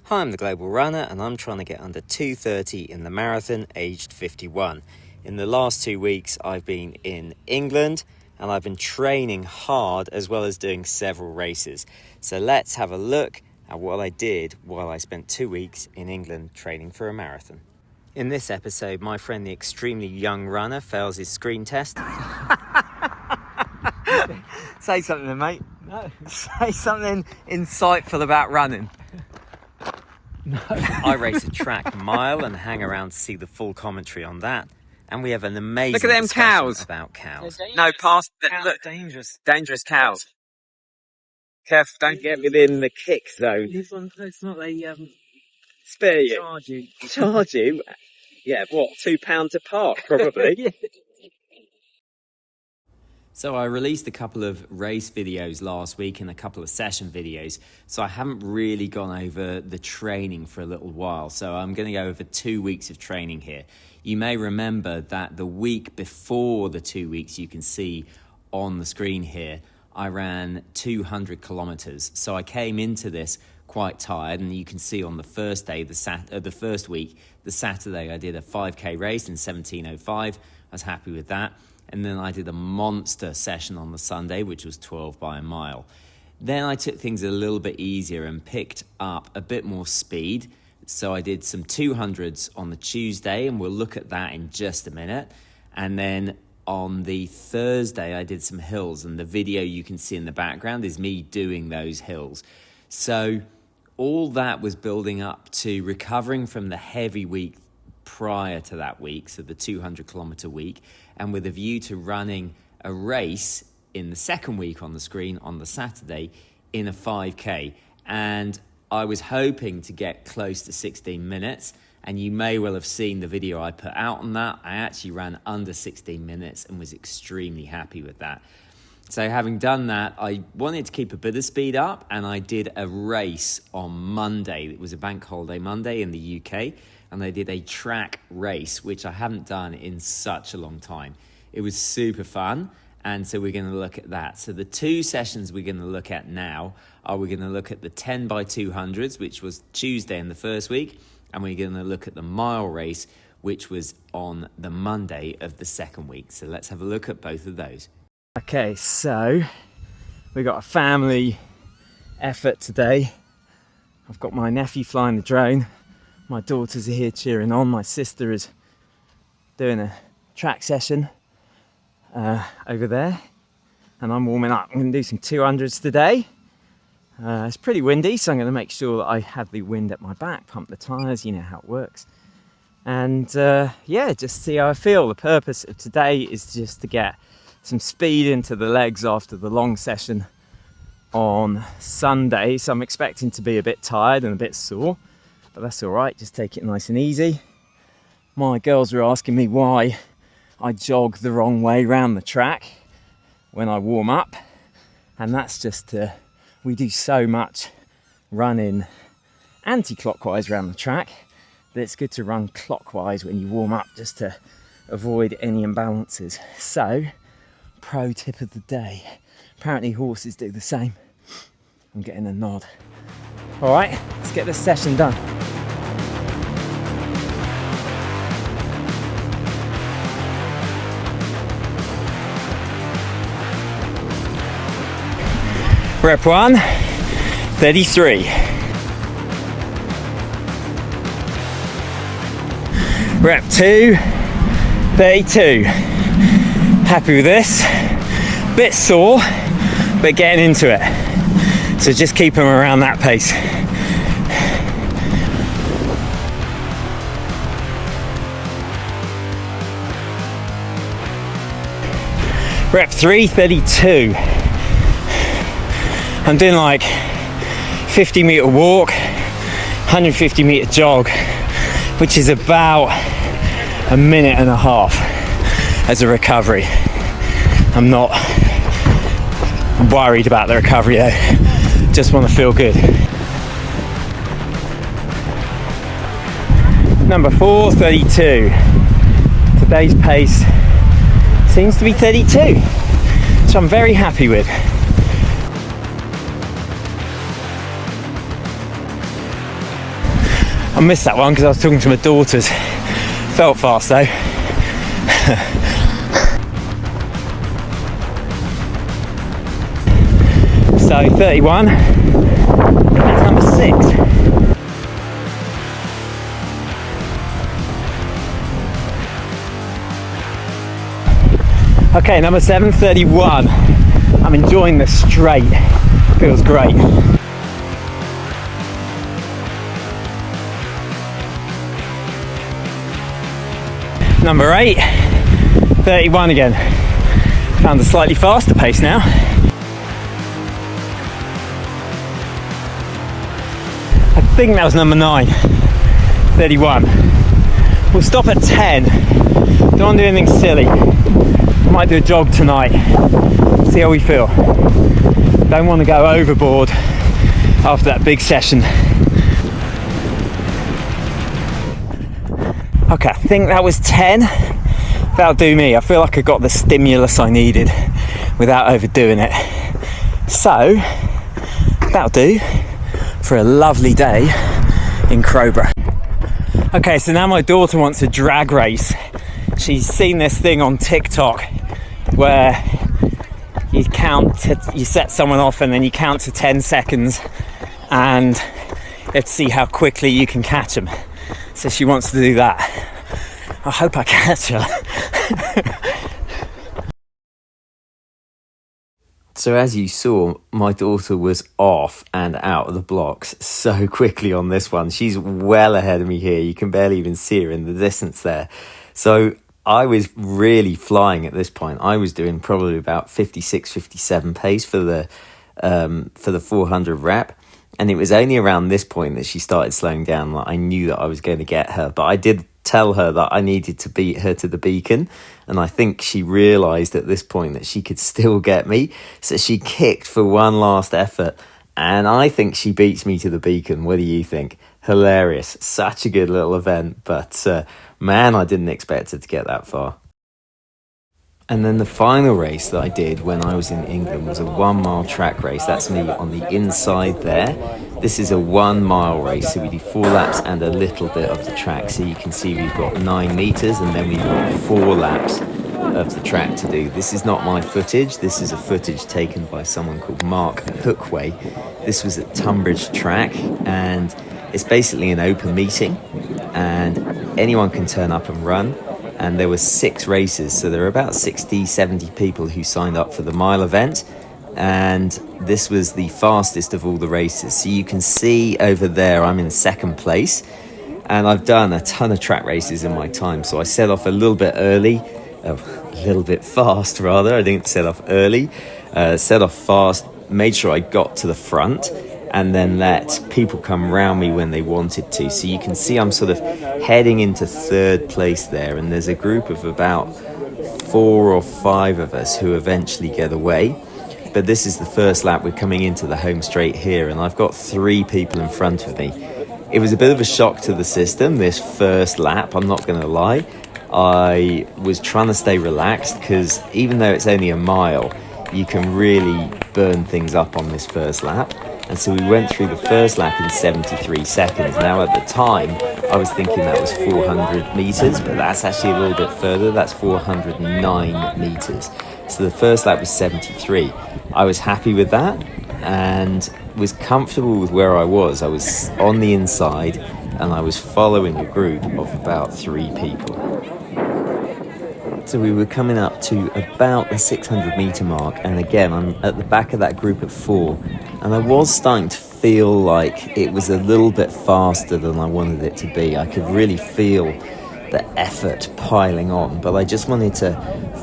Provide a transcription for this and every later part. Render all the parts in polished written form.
Hi, I'm the Global Runner and I'm trying to get under 2:30 in the marathon, aged 51. In the last 2 weeks, I've been in England and I've been training hard as well as doing several races. So let's have a look at what I did while I spent 2 weeks in England training for a marathon. In this episode, my friend, the extremely young runner, fails his screen test. Say something then, mate. No. Say something insightful about running. No. I race a track mile and hang around to see the full commentary on that. And we have an amazing Look at them discussion cows. About cows. No, past the, Cows, look, dangerous cows. Careful, don't get within the kick zone. This one, it's not they Spare you. charge you. Charge you? Yeah, what, £2 a part, probably. Yeah. So I released a couple of race videos last week and a couple of session videos. So I haven't really gone over the training for a little while. So I'm going to go over 2 weeks of training here. You may remember that the week before the 2 weeks, you can see on the screen here, I ran 200 kilometers. So I came into this quite tired, and you can see on the first day, the first week, the Saturday, I did a 5K race in 17:05. I was happy with that. And then I did a monster session on the Sunday, which was 12 by a mile. Then I took things a little bit easier and picked up a bit more speed. So I did some 200s on the Tuesday, and we'll look at that in just a minute. And then on the Thursday, I did some hills, and the video you can see in the background is me doing those hills. So all that was building up to recovering from the heavy week prior to that week, so the 200 kilometer week, and with a view to running a race in the second week on the screen on the Saturday in a 5K. And I was hoping to get close to 16 minutes, and you may well have seen the video I put out on that. I actually ran under 16 minutes and was extremely happy with that. So having done that, I wanted to keep a bit of speed up, and I did a race on Monday. It was a bank holiday Monday in the UK, and I did a track race, which I haven't done in such a long time. It was super fun, and so we're going to look at that. So the two sessions we're going to look at now are we're going to look at the 10 by 200s, which was Tuesday in the first week, and we're going to look at the mile race, which was on the Monday of the second week. So let's have a look at both of those. Okay, so we got a family effort today. I've got my nephew flying the drone. My daughters are here cheering on. My sister is doing a track session over there. And I'm warming up. I'm going to do some 200s today. It's pretty windy, so I'm going to make sure that I have the wind at my back, pump the tyres, you know how it works. And yeah, just see how I feel. The purpose of today is just to get some speed into the legs after the long session on Sunday. So I'm expecting to be a bit tired and a bit sore, but that's all right. Just take it nice and easy. My girls were asking me why I jog the wrong way around the track when I warm up, and that's just we do so much running anti-clockwise around the track that it's good to run clockwise when you warm up, just to avoid any imbalances. So, pro tip of the day, apparently horses do the same. I'm getting a nod. All right, let's get this session done. Rep 1, 33. Rep 2, 32. Happy with this. Bit sore, but getting into it. So just keep them around that pace. Rep 3, 32. I'm doing like 50 meter walk, 150 meter jog, which is about a minute and a half as a recovery. I'm not worried about the recovery though, just want to feel good. Number 4, 32. Today's pace seems to be 32, so I'm very happy with. I missed that one because I was talking to my daughters. Felt fast though. So 31, that's number 6. Okay, number 7, 31. I'm enjoying the straight, feels great. Number 8, 31 again. Found a slightly faster pace now. I think that was number 9, 31. We'll stop at 10. Don't want to do anything silly. Might do a jog tonight. See how we feel. Don't want to go overboard after that big session. Okay, I think that was 10. That'll do me. I feel like I got the stimulus I needed without overdoing it. So, that'll do for a lovely day in Crowborough. Okay, so now my daughter wants a drag race. She's seen this thing on TikTok where you set someone off and then you count to 10 seconds and you have to see how quickly you can catch them. So she wants to do that. I hope I catch her. So as you saw, my daughter was off and out of the blocks so quickly on this one. She's well ahead of me here. You can barely even see her in the distance there. So I was really flying at this point. I was doing probably about 56, 57 pace for the 400 rep. And it was only around this point that she started slowing down. Like, I knew that I was going to get her, but I did tell her that I needed to beat her to the beacon. And I think she realised at this point that she could still get me. So she kicked for one last effort. And I think she beats me to the beacon. What do you think? Hilarious. Such a good little event. But man, I didn't expect her to get that far. And then the final race that I did when I was in England was a 1 mile track race. That's me on the inside there. This is a 1 mile race, so we do 4 laps and a little bit of the track. So you can see we've got 9 meters and then we've got 4 laps of the track to do. This is not my footage. This is a footage taken by someone called Mark Hookway. This was at Tunbridge Track, and it's basically an open meeting and anyone can turn up and run. And there were 6 races, so there were about 60, 70 people who signed up for the mile event, and this was the fastest of all the races. So you can see over there I'm in 2nd place, and I've done a ton of track races in my time, so I set off a little bit early, a little bit fast rather. I didn't set off early, set off fast, made sure I got to the front, and then let people come round me when they wanted to. So you can see I'm sort of heading into 3rd place there, and there's a group of about 4 or 5 of us who eventually get away. But this is the first lap. We're coming into the home straight here, and I've got 3 people in front of me. It was a bit of a shock to the system, this first lap, I'm not going to lie. I was trying to stay relaxed because even though it's only a mile, you can really burn things up on this first lap. And so we went through the first lap in 73 seconds. Now at the time, I was thinking that was 400 meters, but that's actually a little bit further. That's 409 meters. So the first lap was 73. I was happy with that and was comfortable with where I was. I was on the inside and I was following a group of about 3 people. So we were coming up to about the 600 meter mark, and again I'm at the back of that group of 4, and I was starting to feel like it was a little bit faster than I wanted it to be. I could really feel the effort piling on, but I just wanted to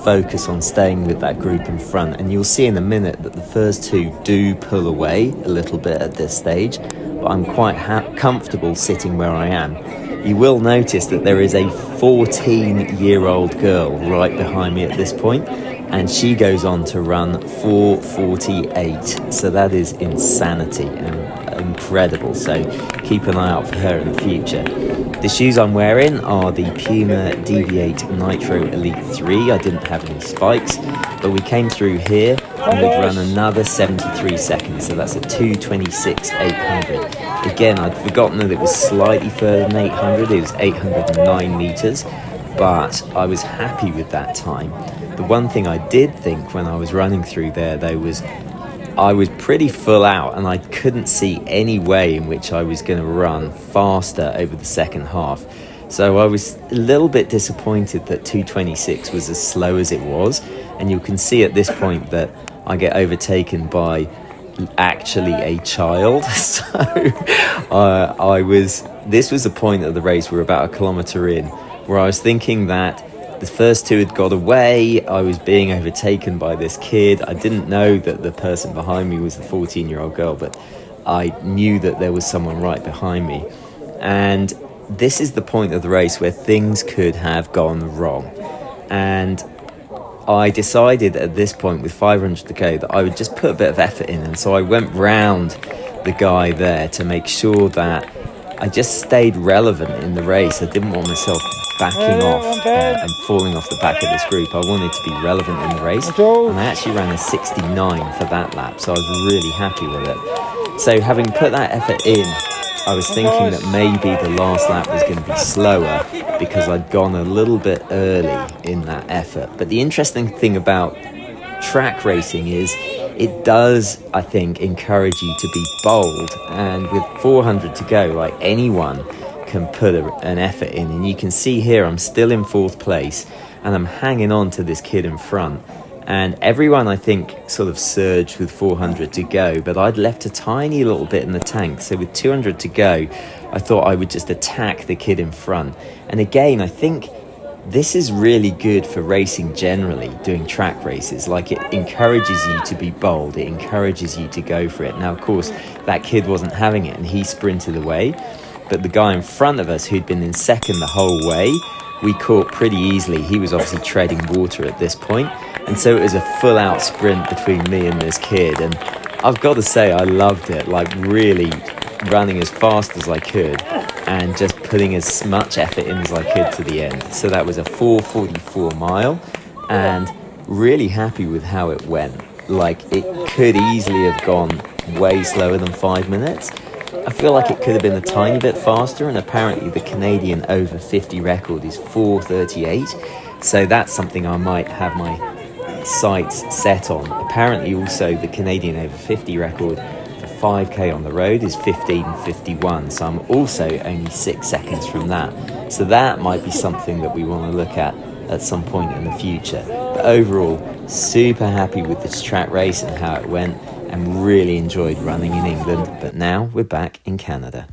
focus on staying with that group in front. And you'll see in a minute that the first 2 do pull away a little bit at this stage, but I'm quite comfortable sitting where I am. You will notice that there is a 14-year-old girl right behind me at this point, and she goes on to run 4:48. So that is insanity and incredible. So keep an eye out for her in the future. The shoes I'm wearing are the Puma Deviate Nitro Elite 3. I didn't have any spikes, but we came through here and we'd run another 73 seconds, so that's a 2:26.800. Again, I'd forgotten that it was slightly further than 800, it was 809 meters, but I was happy with that time. The one thing I did think when I was running through there, though, was I was pretty full out and I couldn't see any way in which I was going to run faster over the second half. So I was a little bit disappointed that 2:26 was as slow as it was. And you can see at this point that I get overtaken by actually a child. So this was the point of the race, we're about a kilometre in, where I was thinking that the first two had got away, I was being overtaken by this kid. I didn't know that the person behind me was the 14-year-old girl, but I knew that there was someone right behind me. And this is the point of the race where things could have gone wrong. And I decided at this point, with 500 to go, that I would just put a bit of effort in. And so I went round the guy there to make sure that I just stayed relevant in the race. I didn't want myself backing off and falling off the back of this group. I wanted to be relevant in the race, and I actually ran a 69 for that lap, so I was really happy with it. So having put that effort in, I was thinking that maybe the last lap was going to be slower because I'd gone a little bit early in that effort. But the interesting thing about track racing is it does, I think, encourage you to be bold. And with 400 to go, like, anyone can put an effort in. And you can see here I'm still in fourth place and I'm hanging on to this kid in front. And everyone, I think, sort of surged with 400 to go, but I'd left a tiny little bit in the tank. So with 200 to go, I thought I would just attack the kid in front. And again, I think this is really good for racing generally, doing track races. Like, it encourages you to be bold, it encourages you to go for it. Now, of course, that kid wasn't having it and he sprinted away, but the guy in front of us, who'd been in second the whole way, we caught pretty easily. He was obviously treading water at this point. And so it was a full out sprint between me and this kid. And I've got to say, I loved it, like really running as fast as I could and just putting as much effort in as I could to the end. So that was a 4:44 mile and really happy with how it went. Like, it could easily have gone way slower than 5 minutes. I feel like it could have been a tiny bit faster, and apparently the Canadian over 50 record is 4:38. So that's something I might have my sights set on. Apparently also the Canadian over 50 record for 5k on the road is 15:51, so I'm also only 6 seconds from that. So that might be something that we want to look at some point in the future. But overall, super happy with this track race and how it went, and really enjoyed running in England. But now we're back in Canada.